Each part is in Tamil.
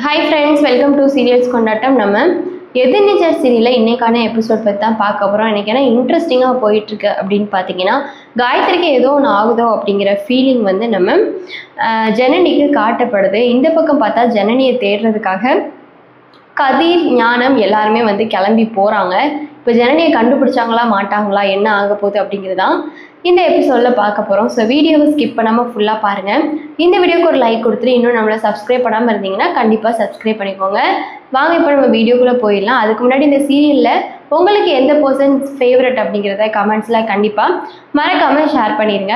Hi friends, welcome to serials கொண்டாட்டம். நம்ம எதிர்நீச்சல் சீரியலில் இன்றைக்கான எபிசோட் பற்றி தான் பார்க்க போகிறோம். இன்றைக்கி என்ன இன்ட்ரெஸ்டிங்காக போயிட்டுருக்கு அப்படின்னு பார்த்தீங்கன்னா, காயத்ரிக்கு ஏதோ ஒன்று ஆகுதோ அப்படிங்கிற ஃபீலிங் வந்து நம்ம ஜனனிக்கு காட்டப்படுது. இந்த பக்கம் பார்த்தா ஜனனியை தேடுறதுக்காக கதிர், ஞானம் எல்லாருமே வந்து கிளம்பி போகிறாங்க. இப்போ ஜனனியை கண்டுபிடிச்சாங்களா மாட்டாங்களா, என்ன ஆக போகுது அப்படிங்கிறது தான் இந்த எபிசோடில் பார்க்க போகிறோம். ஸோ வீடியோவை ஸ்கிப் பண்ணாமல் ஃபுல்லாக பாருங்கள். இந்த வீடியோக்கு ஒரு லைக் கொடுத்துட்டு இன்னும் நம்மளை சப்ஸ்கிரைப் பண்ணாமல் இருந்தீங்கன்னா கண்டிப்பாக சப்ஸ்கிரைப் பண்ணிக்கோங்க. வாங்க இப்போ நம்ம வீடியோக்குள்ளே போயிடலாம். அதுக்கு முன்னாடி இந்த சீரியலில் உங்களுக்கு எந்த பர்சன் ஃபேவரட் அப்படிங்கிறத கமெண்ட்ஸில் கண்டிப்பாக மறக்காமல் ஷேர் பண்ணிடுங்க.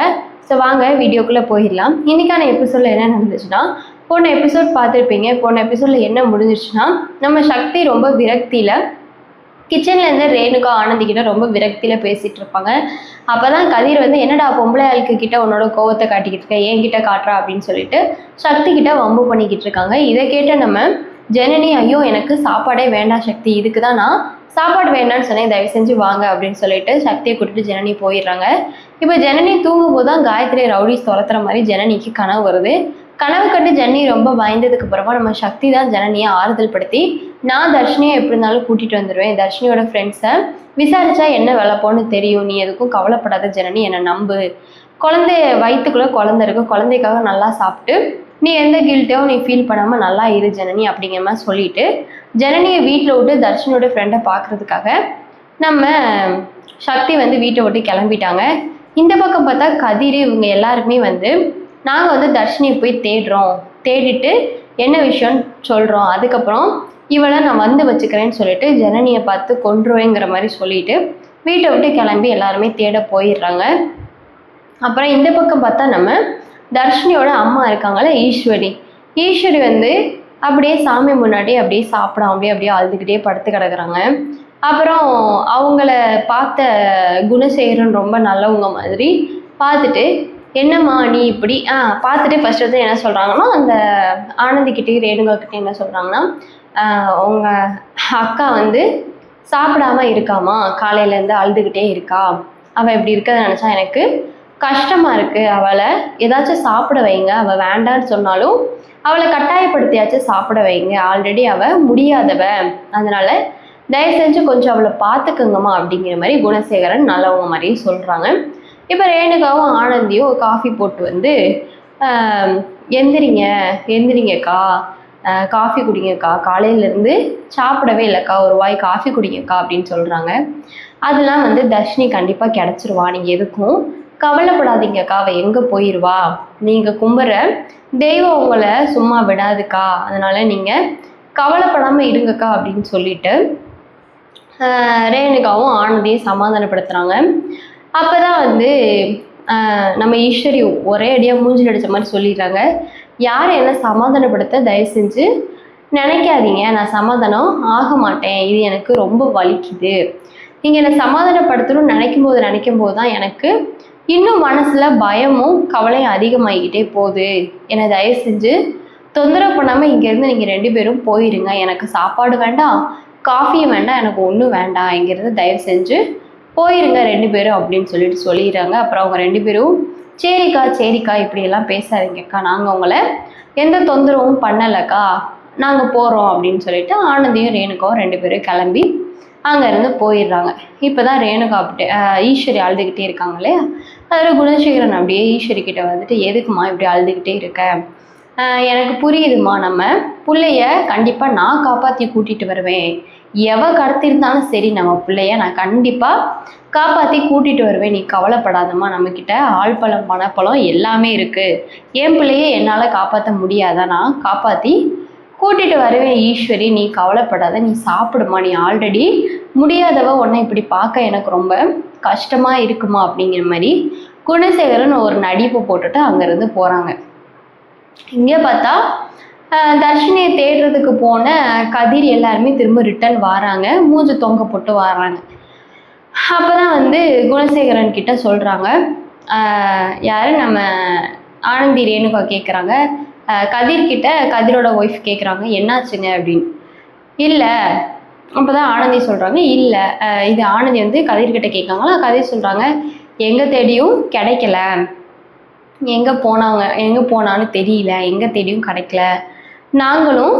ஸோ வாங்க வீடியோக்குள்ளே போயிடலாம். இன்றைக்கான எபிசோடில் என்ன நடந்துச்சுன்னா, போன எபிசோட் பார்த்துருப்பீங்க. போன எபிசோடில் என்ன முடிஞ்சிச்சுன்னா, நம்ம சக்தி ரொம்ப விரக்தியில் கிச்சன்லேருந்து ரேணுகா ஆனந்திக்கிட்ட ரொம்ப விரக்தியில் பேசிகிட்டு இருப்பாங்க. அப்போ தான் கதிர் வந்து, என்னடா பொம்பளை ஆளுக்கு கிட்ட உன்னோட கோவத்தை காட்டிக்கிட்டு இருக்க, என்கிட்ட காட்டுறா அப்படின்னு சொல்லிட்டு சக்தி கிட்ட வம்பு பண்ணிக்கிட்டு இருக்காங்க. இதை கேட்ட நம்ம ஜனனி, ஐயோ எனக்கு சாப்பாடே வேண்டாம் சக்தி, இதுக்கு தான் நான் சாப்பாடு வேண்டான்னு சொன்னேன், தயவு செஞ்சு வாங்க அப்படின்னு சொல்லிட்டு சக்தியை கூட்டிட்டு ஜனனி போயிடுறாங்க. இப்போ ஜனனி தூங்கும் போது தான் காயத்ரி ரவுடிஸ் துரத்துற மாதிரி ஜனனிக்கு கனவு வருது. கனவு கண்டு ஜனனி ரொம்ப பயந்ததுக்கு அப்புறமா நம்ம சக்தி தான் ஜனனியை ஆறுதல் படுத்தி, நான் தர்ஷினியை எப்படி இருந்தாலும் கூட்டிகிட்டு வந்துடுவேன், தர்ஷினியோட ஃப்ரெண்ட்ஸை விசாரிச்சா என்ன வேலைப்போன்னு தெரியும், நீ எதுக்கும் கவலைப்படாத ஜனனி, என்னை நம்பு, குழந்தை வயிற்றுக்குள்ளே குழந்தை இருக்கு, குழந்தைக்காக நல்லா சாப்பிட்டு நீ எந்த கில்ட்டையோ நீ ஃபீல் பண்ணாமல் நல்லா இரு ஜனனி அப்படிங்கிற மாதிரி சொல்லிட்டு ஜனனியை வீட்டில் விட்டு தர்ஷினியோட ஃப்ரெண்டை பார்க்குறதுக்காக நம்ம சக்தி வந்து வீட்டை விட்டு கிளம்பிட்டாங்க. இந்த பக்கம் பார்த்தா கதிர் இவங்க எல்லாருமே வந்து, நாங்கள் வந்து தர்ஷினியை போய் தேடுறோம், தேடிட்டு என்ன விஷயம்னு சொல்கிறோம், அதுக்கப்புறம் இவளை நான் வந்து வச்சுக்கிறேன்னு சொல்லிட்டு ஜனனியை பார்த்து கொன்றுவேங்கிற மாதிரி சொல்லிட்டு வீட்டை விட்டு கிளம்பி எல்லாருமே தேட போயிடுறாங்க. அப்புறம் இந்த பக்கம் பார்த்தா நம்ம தர்ஷினியோட அம்மா இருக்காங்களே ஈஸ்வரி வந்து அப்படியே சாமி முன்னாடி அப்படியே சாப்பிடாமலே அப்படியே அழுதுகிட்டே படுத்து கிடக்குறாங்க. அப்புறம் அவங்கள பார்த்த குணசேகரன் ரொம்ப நல்லவங்க மாதிரி பார்த்துட்டு, என்னம்மா நீ இப்படி பார்த்துட்டு ஃபர்ஸ்ட் வந்து என்ன சொல்கிறாங்கன்னா, அந்த ஆனந்திக்கிட்டே ரேணுகாக்கிட்டே என்ன சொல்கிறாங்கன்னா, உங்கள் அக்கா வந்து சாப்பிடாம இருக்காமா, காலையிலேருந்து அழுதுகிட்டே இருக்கா, அவள் இப்படி இருக்கிறத நினச்சா எனக்கு கஷ்டமாக இருக்குது, அவளை ஏதாச்சும் சாப்பிட வைங்க, அவள் வேண்டான்னு சொன்னாலும் அவளை கட்டாயப்படுத்தியாச்சும் சாப்பிட வைங்க, ஆல்ரெடி அவள் முடியாதவ, அதனால் தயவு செஞ்சு கொஞ்சம் அவளை பார்த்துக்குங்கம்மா அப்படிங்கிற மாதிரி குணசேகரன் நல்லவங்க மாதிரி சொல்கிறாங்க. இப்போ ரேணுகாவும் ஆனந்தியும் காஃபி போட்டு வந்து, எந்திரிங்கக்கா, காஃபி குடிங்கக்கா, காலையிலேருந்து சாப்பிடவே இல்லைக்கா, ஒரு வாய் காஃபி குடிங்கக்கா அப்படின்னு சொல்கிறாங்க. அதெல்லாம் வந்து தர்ஷினி கண்டிப்பாக கிடச்சிருவா, நீங்கள் எதுக்கும் கவலைப்படாதீங்கக்கா, அவள் எங்கே போயிடுவா, நீங்கள் கும்புற தெய்வம் உங்களை சும்மா விடாதுக்கா, அதனால் நீங்கள் கவலைப்படாமல் இருங்கக்கா அப்படின்னு சொல்லிட்டு ரேணுகாவும் ஆனந்தியும் சமாதானப்படுத்துகிறாங்க. அப்போ தான் வந்து நம்ம ஈஸ்வரி ஒரே அடியாக மூஞ்சில் அடித்த மாதிரி சொல்லிடுறாங்க, யார் என்ன சமாதானப்படுத்த தயவு செஞ்சு நினைக்காதீங்க, நான் சமாதானம் ஆக மாட்டேன், இது எனக்கு ரொம்ப வலிக்குது, நீங்கள் என்னை சமாதானப்படுத்தணும்னு நினைக்கும் போது தான் எனக்கு இன்னும் மனசில் பயமும் கவலையும் அதிகமாகிக்கிட்டே போகுது, என்னை தயவு செஞ்சு தொந்தரவு பண்ணாமல் இங்கேருந்து நீங்கள் 2 பேரும் போயிருங்க, எனக்கு சாப்பாடு வேண்டாம், காஃபியும் வேண்டாம், எனக்கு ஒன்றும் வேண்டாம், இங்கேருந்து தயவு செஞ்சு போயிருங்க 2 பேரும் அப்படின்னு சொல்லிட்டு சொல்லிடுறாங்க. அப்புறம் அவங்க 2 பேரும், சரிக்கா இப்படியெல்லாம் பேசாதீங்கக்கா, நாங்கள் உங்களை எந்த தொந்தரவும் பண்ணலைக்கா, நாங்கள் போகிறோம் அப்படின்னு சொல்லிட்டு ஆனந்தியும் ரேணுகாவும் 2 பேரும் கிளம்பி அங்கேருந்து போயிடுறாங்க. இப்போ தான் ரேணுகா அப்படி ஈஸ்வரி அழுதுகிட்டே இருக்காங்க இல்லையா, அதில் குணசேகரன் அப்படியே ஈஸ்வரி கிட்ட வந்துட்டு, எதுக்குமா இப்படி அழுதுகிட்டே இருக்க, எனக்கு புரியுதுமா, நம்ம பிள்ளைய கண்டிப்பாக நான் காப்பாற்றி கூட்டிகிட்டு வருவேன், கடத்திருந்தாலும் சரி நம்ம பிள்ளைய நான் கண்டிப்பாக காப்பாற்றி கூட்டிகிட்டு வருவேன், நீ கவலைப்படாதம்மா, நம்மக்கிட்ட ஆழ்பழம் பணப்பழம் எல்லாமே இருக்குது, என் பிள்ளைய என்னால் காப்பாற்ற முடியாதா, நான் காப்பாற்றி கூட்டிகிட்டு வருவேன் ஈஸ்வரி, நீ கவலைப்படாத, நீ சாப்பிடுமா, நீ ஆல்ரெடி முடியாதவ, உன்னை இப்படி பார்க்க எனக்கு ரொம்ப கஷ்டமாக இருக்குமா அப்படிங்கிற மாதிரி குணசேகரன் ஒரு நடிப்பு போட்டுட்டு அங்கேருந்து போகிறாங்க. இங்கே பார்த்தா தர்ஷினியை தேடுறதுக்கு போன கதிர் எல்லாருமே திரும்ப ரிட்டர்ன் வராங்க, மூஞ்சி தொங்க போட்டு வராங்க. அப்போ தான் வந்து குணசேகரன் கிட்ட சொல்கிறாங்க, யார் நம்ம ஆனந்தி ரேணுகா கேட்குறாங்க, கதிர்கிட்ட கதிரோட ஒய்ஃப் கேட்குறாங்க, என்னாச்சுங்க அப்படின்னு. இல்லை, அப்போ தான் ஆனந்தி சொல்கிறாங்க, இல்லை இது ஆனந்தி வந்து கதிர்கிட்ட கேட்காங்களா, கதிர் சொல்கிறாங்க, எங்கே தேடியும் கிடைக்கல, எங்கே போனான்னு தெரியல, எங்கே தேடியும் கிடைக்கல, நாங்களும்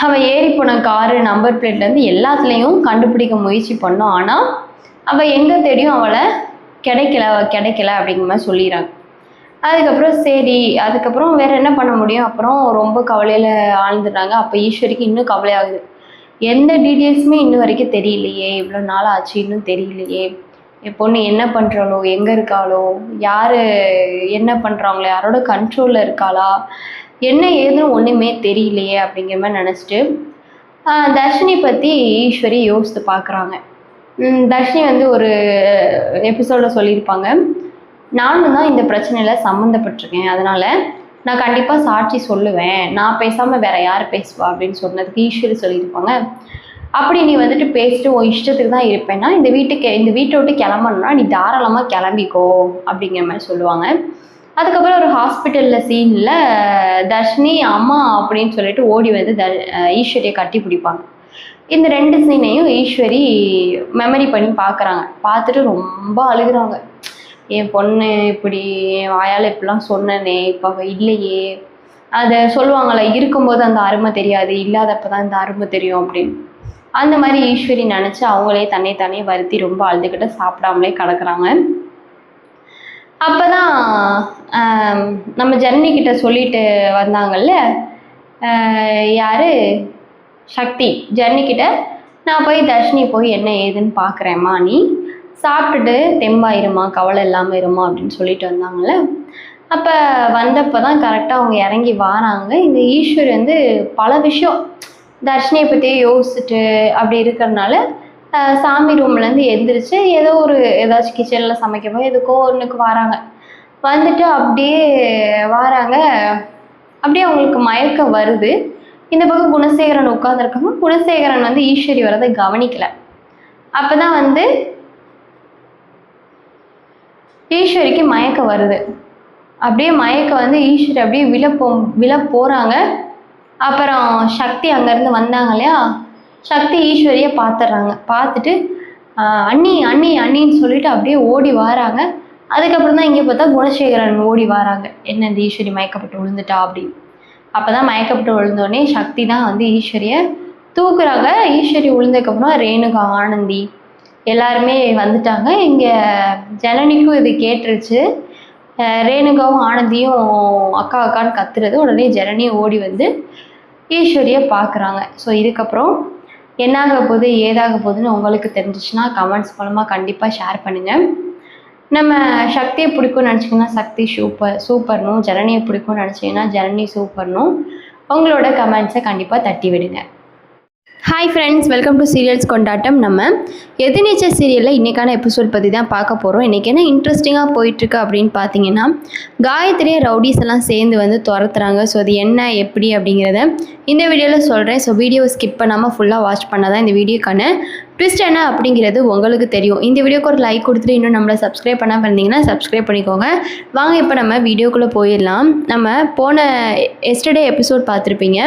அவள் ஏறி போன காரு நம்பர் பிளேட்லேருந்து எல்லாத்துலேயும் கண்டுபிடிக்க முயற்சி பண்ணோம். ஆனால் அவள் எங்கே தேடியும் அவளை கிடைக்கல அப்படிங்கிற மாதிரி சொல்லிடுறாங்க. அதுக்கப்புறம் சரி, அதுக்கப்புறம் வேறு என்ன பண்ண முடியும்? அப்புறம் ரொம்ப கவலையில் ஆழ்ந்துடுறாங்க. அப்போ ஈஸ்வரிக்கு இன்னும் கவலையாகுது. எந்த டீட்டெயில்ஸுமே இன்னும் வரைக்கும் தெரியலையே, இவ்வளோ நாள் ஆச்சு இன்னும் தெரியலையே, என் பொண்ணு என்ன பண்ணுறாளோ, எங்கே இருக்காளோ, யார் என்ன பண்ணுறாங்களோ, யாரோட கண்ட்ரோலில் இருக்காளா, என்ன ஏதுன்னு ஒன்றுமே தெரியலையே அப்படிங்கிற மாதிரி நினச்சிட்டு தர்ஷினி பற்றி ஈஸ்வரி யோசித்து பார்க்குறாங்க. தர்ஷினி வந்து ஒரு எபிசோடில் சொல்லியிருப்பாங்க, நானும் தான் இந்த பிரச்சனையில் சம்மந்தப்பட்டிருக்கேன், அதனால் நான் கண்டிப்பாக சாட்சி சொல்லுவேன், நான் பேசாமல் வேறு யார் பேசுவா அப்படின்னு சொன்னதுக்கு ஈஸ்வரி சொல்லியிருப்பாங்க, அப்படி நீ வந்துட்டு பேசிட்டு உன் இஷ்டத்துக்கு தான் இருப்பேன்னா இந்த வீட்டை விட்டு கிளம்பணும்னா நீ தாராளமாக கிளம்பிக்கோ அப்படிங்கிற மாதிரி சொல்லுவாங்க. அதுக்கப்புறம் ஒரு ஹாஸ்பிட்டலில் சீனில் தர்ஷினி அம்மா அப்படின்னு சொல்லிட்டு ஓடி வந்து ஈஸ்வரியை கட்டி பிடிப்பாங்க. இந்த 2 சீனையும் ஈஸ்வரி மெமரி பண்ணி பார்க்குறாங்க. பார்த்துட்டு ரொம்ப அழுகுறாங்க. என் பொண்ணு இப்படி என் வாயால் இப்படிலாம் சொன்னனே, இப்போ அவள் இல்லையே, அதை சொல்லுவாங்களே இருக்கும்போது அந்த அருமை தெரியாது, இல்லாதப்போ தான் இந்த அருமை தெரியும் அப்படின்னு. அந்த மாதிரி ஈஸ்வரி நினச்சி அவங்களே தன்னை வருத்தி ரொம்ப அழுதுகிட்ட சாப்பிடாமலே கிடக்குறாங்க. அப்போ தான் நம்ம ஜனனிக்கிட்ட சொல்லிட்டு வந்தாங்கல்ல, யார் சக்தி, ஜனனிக்கிட்ட நான் போய் தர்ஷினி போய் என்ன ஏதுன்னு பார்க்குறேம்மா, நீ சாப்பிட்டுட்டு தெம்பாயிருமா, கவலை இல்லாமல் இருமா அப்படின்னு சொல்லிட்டு வந்தாங்கள்ல. அப்போ வந்தப்போ தான் கரெக்டாக அவங்க இறங்கி வராங்க. இந்த ஈஸ்வரி வந்து பல விஷயம் தர்ஷினியை பற்றியே யோசிச்சுட்டு அப்படி இருக்கிறதுனால சாமி ரூம்லேருந்து எந்திரிச்சு ஏதாச்சும் கிச்சனில் சமைக்கும்போது எதுக்கோ ஒன்றுக்கு வராங்க. வந்துட்டு அப்படியே வராங்க, அப்படியே அவங்களுக்கு மயக்கம் வருது. இந்த பக்கம் குணசேகரன் உட்காந்துருக்காங்க. குணசேகரன் வந்து ஈஸ்வரி வரதை கவனிக்கலை. அப்போ தான் வந்து ஈஸ்வரிக்கு மயக்கம் வருது. அப்படியே மயக்கம் வந்து ஈஸ்வரி அப்படியே விழ போகிறாங்க. அப்புறம் சக்தி அங்கேருந்து வந்தாங்க இல்லையா, சக்தி ஈஸ்வரியை பார்த்துட்றாங்க. பார்த்துட்டு அண்ணி அண்ணி அண்ணின்னு சொல்லிட்டு அப்படியே ஓடி வராங்க. அதுக்கப்புறம் தான் இங்கே பார்த்தா குணசேகரன் ஓடி வராங்க. என்ன இந்த ஈஸ்வரி மயக்கப்பட்டு விழுந்துட்டா அப்படின்னு. அப்போ தான் மயக்கப்பட்டு விழுந்தோடனே சக்தி தான் வந்து ஈஸ்வரியை தூக்குறாங்க. ஈஸ்வரி விழுந்ததுக்கப்புறம் ரேணுகா, ஆனந்தி எல்லாருமே வந்துட்டாங்க. இங்கே ஜனனிக்கும் இது கேட்டுருச்சு. ரேணுகாவும் ஆனந்தியும் அக்கா அக்கான்னு கத்துறது. உடனே ஜனனியும் ஓடி வந்து ஈஸ்வரியை பார்க்குறாங்க. ஸோ இதுக்கப்புறம் என்னாக போகுது ஏதாக போகுதுன்னு உங்களுக்கு தெரிஞ்சிச்சுன்னா கமெண்ட்ஸ் மூலமாக கண்டிப்பாக ஷேர் பண்ணுங்கள். நம்ம சக்தியை பிடிக்கும்னு நினச்சிங்கன்னா சக்தி சூப்பர்னும், ஜனனியை பிடிக்கும்னு நினச்சிங்கன்னா ஜனனி சூப்பர்னும் உங்களோட கமெண்ட்ஸை கண்டிப்பாக தட்டி விடுங்க. Hi friends, welcome to serials கொண்டாட்டம். நம்ம எதிர்நீச்சல் சீரியலில் இன்றைக்கான எபிசோட் பற்றி தான் பார்க்க போகிறோம். இன்றைக்கி என்ன இன்ட்ரெஸ்டிங்காக போயிட்டுருக்கு அப்படின்னு பார்த்தீங்கன்னா, காயத்ரியை ரவுடிஸ் எல்லாம் சேர்ந்து வந்து துரத்துறாங்க. ஸோ அது என்ன எப்படி அப்படிங்கிறத இந்த வீடியோவில் சொல்கிறேன். ஸோ வீடியோவை ஸ்கிப் பண்ணாமல் ஃபுல்லாக வாட்ச் பண்ணால் தான் இந்த வீடியோக்கான ட்விஸ்ட் என்ன அப்படிங்கிறது உங்களுக்கு தெரியும். இந்த வீடியோக்கு ஒரு லைக் கொடுத்துட்டு இன்னும் நம்மளை சப்ஸ்கிரைப் பண்ணாமல் இருந்தீங்கன்னா சப்ஸ்கிரைப் பண்ணிக்கோங்க. வாங்க இப்போ நம்ம வீடியோக்குள்ளே போயிடலாம். நம்ம போன எஸ்டர்டே எபிசோட் பார்த்துருப்பீங்க.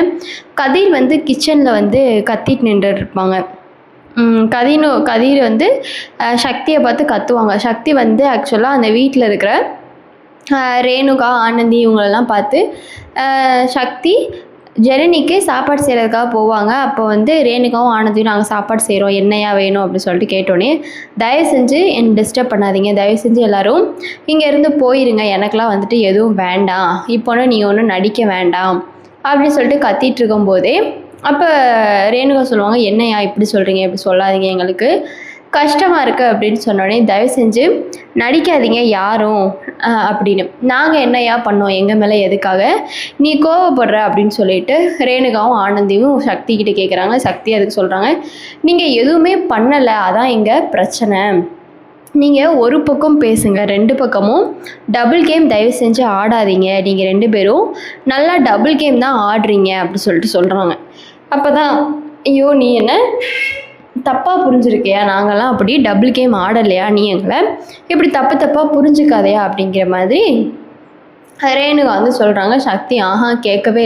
கதிர் வந்து கிச்சனில் வந்து கத்திட்டு நின்றுருப்பாங்க. கதிர் வந்து சக்தியை பார்த்து கத்துவாங்க. சக்தி வந்து ஆக்சுவலாக அந்த வீட்டில் இருக்கிற ரேணுகா, ஆனந்தி இவங்களெல்லாம் பார்த்து சக்தி ஜெரனிக்கு சாப்பாடு செய்கிறதுக்காக போவாங்க. அப்போ வந்து ரேணுகாவும் ஆனந்தியும் நாங்கள் சாப்பாடு செய்கிறோம், என்னையா வேணும் அப்படின்னு சொல்லிட்டு கேட்டோன்னே, தயவு செஞ்சு என்னை டிஸ்டர்ப் பண்ணாதீங்க, தயவு செஞ்சு எல்லோரும் இங்கேருந்து போயிருங்க, எனக்கெலாம் வந்துட்டு எதுவும் வேண்டாம், இப்போனா நீங்கள் ஒன்றும் நடிக்க வேண்டாம் அப்படின்னு சொல்லிட்டு கத்திட்டு இருக்கும்போதே அப்போ ரேணுகா சொல்லுவாங்க, என்னையா இப்படி சொல்கிறீங்க, இப்படி சொல்லாதீங்க, எங்களுக்கு கஷ்டமாக இருக்குது அப்படின்னு சொன்னோடனே, தயவு செஞ்சு நடிக்காதீங்க யாரும் அப்படின்னு, நாங்கள் என்னையா பண்ணோம் எங்கள் மேலே, எதுக்காக நீ கோவப்படுற அப்படின்னு சொல்லிட்டு ரேணுகாவும் ஆனந்தியும் சக்திக்கிட்ட கேட்குறாங்க. சக்தி அதுக்கு சொல்கிறாங்க, நீங்கள் எதுவுமே பண்ணலை, அதான் இங்கே பிரச்சனை, நீங்கள் ஒரு பக்கம் பேசுங்க, 2 பக்கமும் டபுள் கேம் தயவு செஞ்சு ஆடாதீங்க, நீங்கள் 2 பேரும் நல்லா டபுள் கேம் தான் ஆடுறீங்க அப்படி சொல்கிறாங்க. அப்போ தான் ஐயோ நீ என்ன தப்பாக புரிஞ்சுருக்கியா, நாங்கள்லாம் அப்படி டபுள் கேம் ஆடலையா, நீ எங்களை இப்படி தப்பாக புரிஞ்சுக்காதையா அப்படிங்கிற மாதிரி ரேணுகா வந்து சொல்கிறாங்க. சக்தி கேட்கவே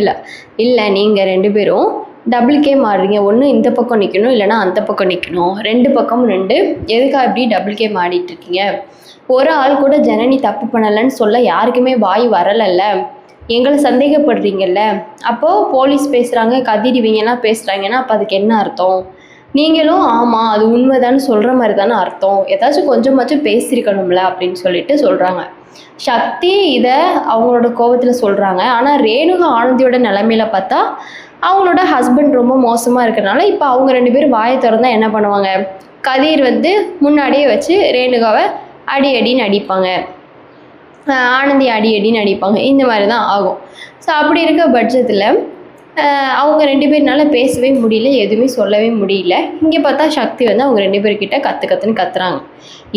இல்லை நீங்கள் 2 பேரும் டபுள் கேம் ஆடுறீங்க, ஒன்று இந்த பக்கம் நிற்கணும் இல்லைனா அந்த பக்கம் நிற்கணும், 2 பக்கமும் 2, எதுக்காக இப்படி டபுள் கேம் ஆடிட்டுருக்கீங்க, ஒரு ஆள் கூட ஜனனி தப்பு பண்ணலைன்னு சொல்ல யாருக்குமே வாய் வரலைல்ல, எங்களை சந்தேகப்படுறீங்கல்ல, அப்போது போலீஸ் பேசுகிறாங்க, கதிர் இவங்கெல்லாம் பேசுகிறாங்கன்னா அப்போ அதுக்கு என்ன அர்த்தம்? நீங்களும் ஆமாம் அது உண்மைதான்னு சொல்கிற மாதிரி தானே அர்த்தம், ஏதாச்சும் கொஞ்சமாச்சும் பேசியிருக்கணும்ல அப்படின்னு சொல்லிட்டு சொல்கிறாங்க. சக்தி இதை அவங்களோட கோபத்தில் சொல்கிறாங்க. ஆனால் ரேணுகா ஆனந்தியோட நிலைமையில பார்த்தா அவங்களோட ஹஸ்பண்ட் ரொம்ப மோசமாக இருக்கிறனால இப்போ அவங்க 2 பேரும் வாயை திறந்தா என்ன பண்ணுவாங்க, கதிர் வந்து முன்னாடியே வச்சு ரேணுகாவை அடி அடின்னு அடிப்பாங்க, ஆனந்தி அடி அடின்னு அடிப்பாங்க. இந்த மாதிரி தான் ஆகும். ஸோ அப்படி இருக்க பட்சத்தில் அவங்க 2 பேர்னால பேசவே முடியல, எதுவுமே சொல்லவே முடியல. இங்கே பார்த்தா சக்தி வந்து அவங்க 2 பேர்கிட்ட கத்துன்னு கத்துறாங்க.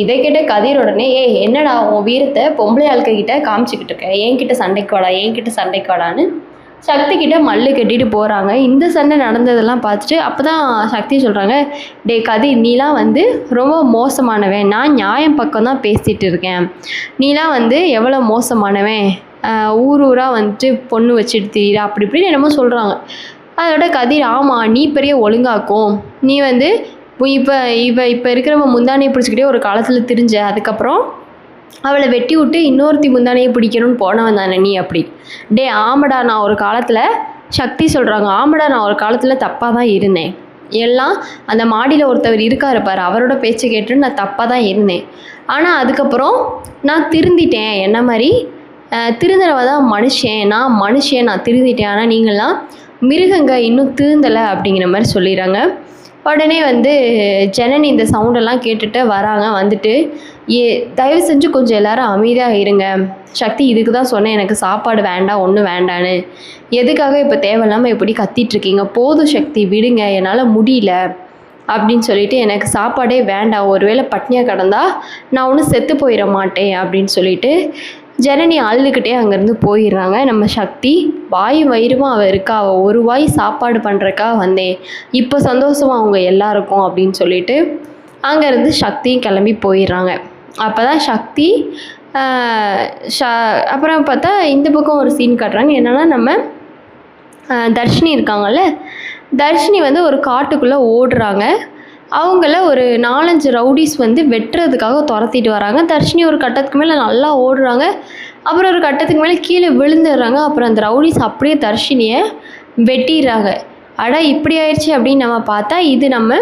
இதை கேட்ட கதிர் உடனே என்னடா உன் வீரத்தை பொம்பளை ஆட்கிட்ட காமிச்சிக்கிட்டு இருக்க, என்கிட்ட சண்டைக்கு வாடான்னு சக்தி கிட்ட மல்லு கட்டிட்டு போகிறாங்க. இந்த சண்டை நடந்ததெல்லாம் பார்த்துட்டு அப்போ தான் சக்தி சொல்கிறாங்க, டே கதிர் நீலாம் வந்து ரொம்ப மோசமானவன், நான் நியாயம் பக்கம் தான் பேசிகிட்டு இருக்கேன், நீலாம் வந்து எவ்வளோ மோசமானவன், ஊராக வந்துட்டு பொண்ணு வச்சுட்டு திரியிற அப்படி இப்படின்னு என்னமோ சொல்கிறாங்க. அதோட கதிர் ஆமாம் நீ பெரிய ஒழுங்காக்கும், நீ வந்து இப்போ இருக்கிறவ முந்தானையை பிடிச்சிக்கிட்டே ஒரு காலத்தில் திரிஞ்ச, அதுக்கப்புறம் அவளை வெட்டி விட்டு இன்னொருத்தி முந்தானையை பிடிக்கணும்னு போனவன் தானே நீ அப்படி. டே ஆமடா நான் ஒரு காலத்தில், சக்தி சொல்கிறாங்க, ஆமடா நான் ஒரு காலத்தில் தப்பாக தான் இருந்தேன், எல்லாம் அந்த மாடியில் ஒருத்தவர் இருக்காரு பாரு அவரோட பேச்சை கேட்டுன்னு நான் தப்பாக தான் இருந்தேன், ஆனால் அதுக்கப்புறம் நான் திருந்திட்டேன், என்ன மாதிரி திருந்தனவ தான் மனுஷன், நான் திருந்திட்டேன், ஆனால் நீங்களாம் மிருகங்க இன்னும் திருந்தலை அப்படிங்கிற மாதிரி சொல்லிடுறாங்க. உடனே வந்து ஜனனி இந்த சவுண்டெல்லாம் கேட்டுட்டு வராங்க. வந்துட்டு தயவு செஞ்சு கொஞ்சம் எல்லாரும் அமைதியாக இருங்க, சக்தி இதுக்கு தான் சொன்னேன் எனக்கு சாப்பாடு வேண்டாம் ஒன்றும் வேண்டான்னு, எதுக்காக இப்போ தேவையில்லாமல் எப்படி கத்திட்ருக்கீங்க, போதும் சக்தி விடுங்க, என்னால் முடியல அப்படின்னு சொல்லிட்டு எனக்கு சாப்பாடே வேண்டாம், ஒருவேளை பட்னியாக கிடந்தா நான் ஒன்றும் செத்து போயிட மாட்டேன் அப்படின்னு சொல்லிட்டு ஜனனி அழுதுகிட்டே அங்கேருந்து போயிடுறாங்க. நம்ம சக்தி வாய் வயிறுமா அவள் இருக்கா, அவள் ஒரு வாய் சாப்பாடு பண்ணுறக்கா வந்தேன், இப்போ சந்தோஷமா அவங்க எல்லாருக்கும் அப்படின்னு சொல்லிட்டு அங்கேருந்து சக்தியும் கிளம்பி போயிடுறாங்க. அப்போ தான் சக்தி அப்புறம் பார்த்தா இந்த பக்கம் ஒரு சீன் காட்டுறாங்க. என்னென்னா நம்ம தர்ஷினி இருக்காங்கல்ல, தர்ஷினி வந்து ஒரு காட்டுக்குள்ளே ஓடுறாங்க. அவங்கள ஒரு 4-5 ரவுடிஸ் வந்து வெட்டுறதுக்காக துரத்திட்டு வராங்க. தர்ஷினி ஒரு கட்டத்துக்கு மேலே நல்லா ஓடுறாங்க, அப்புறம் ஒரு கட்டத்துக்கு மேலே கீழே விழுந்துடுறாங்க. அப்புறம் அந்த ரவுடிஸ் அப்படியே தர்ஷினியை வெட்டிடுறாங்க. அட இப்படி ஆயிடுச்சு அப்படின்னு நம்ம பார்த்தா இது நம்ம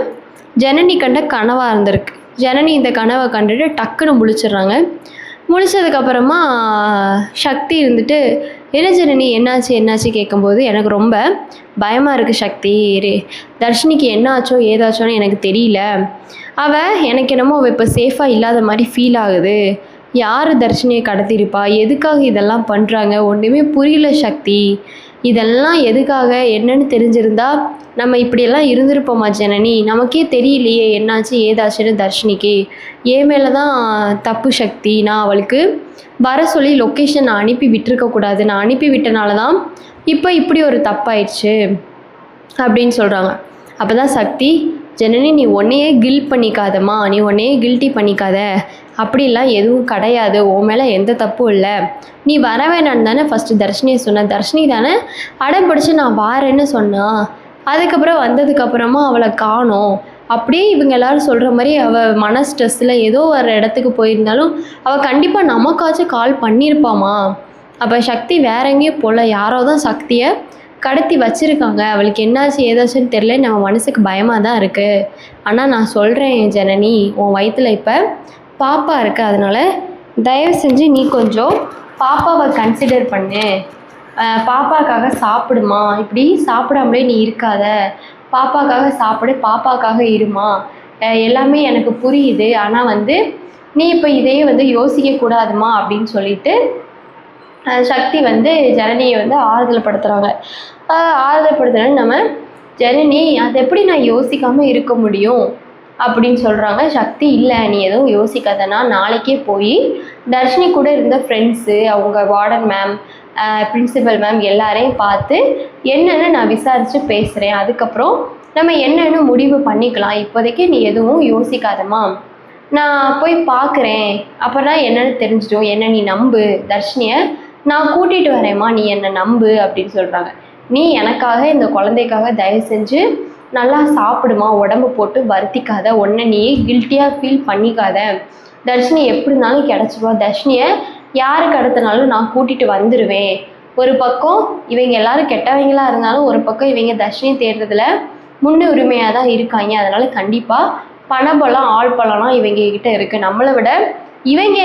ஜனனி கண்ட கனவாக இருந்திருக்கு. ஜனனி இந்த கனவை கண்டுட்டு டக்குன்னு முழிச்சிடுறாங்க. முழிச்சதுக்கப்புறமா சக்தி இருந்துட்டு என்ன ஜனனி என்னாச்சு கேட்கும்போது எனக்கு ரொம்ப பயமாக இருக்குது சக்தி, தர்ஷினிக்கு என்னாச்சோ ஏதாச்சோன்னு எனக்கு தெரியல, எனக்கு என்னமோ அவள் இப்போ சேஃபாக இல்லாத மாதிரி ஃபீல் ஆகுது, யார் தர்ஷினியை கடத்திருப்பா, எதுக்காக இதெல்லாம் பண்ணுறாங்க ஒன்றுமே புரியல சக்தி, இதெல்லாம் எதுக்காக என்னன்னு தெரிஞ்சிருந்தா நம்ம இப்படியெல்லாம் இருந்திருப்போமா ஜனனி, நமக்கே தெரியலையே என்னாச்சு ஏதாச்சுன்னு தர்ஷினிக்கு, ஏன் மேலே தான் தப்பு சக்தி, நான் அவளுக்கு வர சொல்லி லொக்கேஷன் நான் அனுப்பி விட்டுருக்கக்கூடாது, நான் அனுப்பி விட்டனால தான் இப்போ இப்படி ஒரு தப்பாயிடுச்சு அப்படின்னு சொல்கிறாங்க. அப்போ தான் சக்தி ஜனனி நீ உன்னையே பண்ணிக்காதம்மா, நீ உன்னையே கில்ட்டி பண்ணிக்காத, அப்படிலாம் எதுவும் கிடையாது, உன் மேலே எந்த தப்பும் இல்லை, நீ வர வேணான்னு தானே ஃபஸ்ட்டு தர்ஷினியை சொன்ன, தர்ஷினி தானே அடம் பிடிச்சி நான் வாரேன்னு சொன்னான், அதுக்கப்புறம் வந்ததுக்கப்புறமா அவளை காணோம், அப்படியே இவங்க எல்லோரும் சொல்கிற மாதிரி அவள் மன ஸ்ட்ரெஸ்ஸில் ஏதோ ஒரு இடத்துக்கு போயிருந்தாலும் அவள் கண்டிப்பாக நமக்காச்சும் கால் பண்ணியிருப்பாமா, அப்போ சக்தி வேற எங்கேயும் போல, யாரோ தான் சக்தியை கடத்தி வச்சுருக்காங்க, அவளுக்கு என்னாச்சு ஏதாச்சுன்னு தெரியல, நம்ம மனசுக்கு பயமாக தான் இருக்குது, ஆனால் நான் சொல்கிறேன் ஜனனி உன் வயிற்றில் இப்போ பாப்பா இருக்குது, அதனால் தயவு செஞ்சு நீ கொஞ்சம் பாப்பாவை கன்சிடர் பண்ணு, பாப்பாக்காக சாப்பிடுமா, இப்படி சாப்பிடாமலே நீ இருக்காத, பாப்பாக்காக சாப்பிடு, பாப்பாக்காக இருமா, எல்லாமே எனக்கு புரியுது, ஆனால் வந்து நீ இப்போ இதையே வந்து யோசிக்கக்கூடாதுமா அப்படின்னு சொல்லிட்டு சக்தி வந்து ஜனனியை வந்து ஆறுதல் படுத்துகிறாங்க. ஆறுதல் படுத்துனா நம்ம ஜனனி அதை எப்படி நான் யோசிக்காமல் இருக்க முடியும் அப்படின்னு சொல்கிறாங்க. சக்தி இல்லை நீ எதுவும் யோசிக்காதனா, நாளைக்கே போய் தர்ஷினி கூட இருந்த ஃப்ரெண்ட்ஸு, அவங்க வார்டன் மேம், பிரின்சிபல் மேம் எல்லாரையும் பார்த்து என்னென்னு நான் விசாரித்து பேசுகிறேன், அதுக்கப்புறம் நம்ம என்னென்னு முடிவு பண்ணிக்கலாம், இப்போதைக்கு நீ எதுவும் யோசிக்காதம்மா, நான் போய் பார்க்குறேன், அப்போனா என்னென்னு தெரிஞ்சிடும், என்ன நீ நம்பு, தர்ஷினியை நான் கூட்டிகிட்டு வரேம்மா, நீ என்னை நம்பு அப்படின்னு சொல்கிறாங்க. நீ எனக்காக இந்த குழந்தைக்காக தயவு செஞ்சு நல்லா சாப்பிடுமா, உடம்பு போட்டு வருத்திக்காத, உன்னை நீயே கில்ட்டியாக ஃபீல் பண்ணிக்காத, தர்ஷினி எப்படி இருந்தாலும் கிடச்சிடுவா, தர்ஷினியை யாருக்கு அடுத்தனாலும் நான் கூட்டிகிட்டு வந்துடுவேன், ஒரு பக்கம் இவங்க எல்லாரும் கெட்டவங்களா இருந்தாலும் ஒரு பக்கம் இவங்க தர்ஷினி தேடுறதுல முன்னுரிமையாக தான் இருக்காங்க. அதனால கண்டிப்பாக பணபலம் ஆள் பலம்லாம் இவங்க கிட்ட இருக்குது. நம்மளை விட இவங்க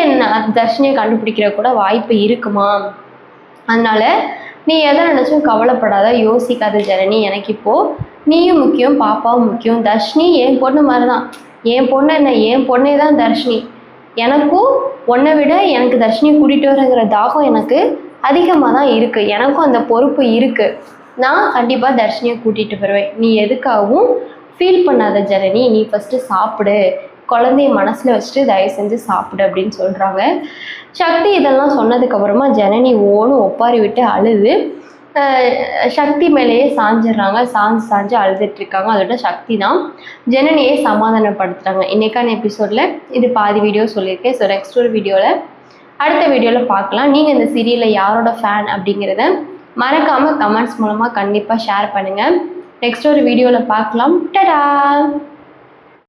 தர்ஷினியை கண்டுபிடிக்கிற கூட வாய்ப்பு இருக்குமா? அதனால நீ எதை நினச்சும் கவலைப்படாத, யோசிக்காத ஜனனி. எனக்கு இப்போது நீயும் முக்கியம், பாப்பாவும் முக்கியம். தர்ஷினி என் பொண்ணு மாதிரி தான். என் பொண்ணு என்ன, என் பொண்ணே தான் தர்ஷினி. எனக்கும் உன்னை விட எனக்கு தர்ஷினி கூட்டிகிட்டு வரங்கிற தாகம் எனக்கு அதிகமாக தான் இருக்குது. எனக்கும் அந்த பொறுப்பு இருக்குது. நான் கண்டிப்பாக தர்ஷினியை கூட்டிகிட்டு வருவேன். நீ எதுக்காகவும் ஃபீல் பண்ணாத ஜனனி. நீ ஃபஸ்ட்டு சாப்பிடு, குழந்தைய மனசில் வச்சுட்டு தயவு செஞ்சு சாப்பிடு அப்படின்னு சொல்கிறாங்க. சக்தி இதெல்லாம் சொன்னதுக்கப்புறமா ஜனனி ஓன்னு ஒப்பாரி விட்டு அழுது சக்தி மேலேயே சாஞ்சிடுறாங்க. சாஞ்சு அழுதுட்ருக்காங்க. அதோட சக்தி தான் ஜனனியை சமாதானப்படுத்துகிறாங்க. இன்றைக்கான எபிசோடில் இது பாதி வீடியோ சொல்லியிருக்கேன். ஸோ நெக்ஸ்ட் ஒரு வீடியோவில் அடுத்த வீடியோவில் பார்க்கலாம். நீங்கள் இந்த சீரியலில் யாரோட ஃபேன் அப்படிங்கிறத மறக்காமல் கமெண்ட்ஸ் மூலமாக கண்டிப்பாக ஷேர் பண்ணுங்கள். நெக்ஸ்ட் ஒரு வீடியோவில் பார்க்கலாம். டடா.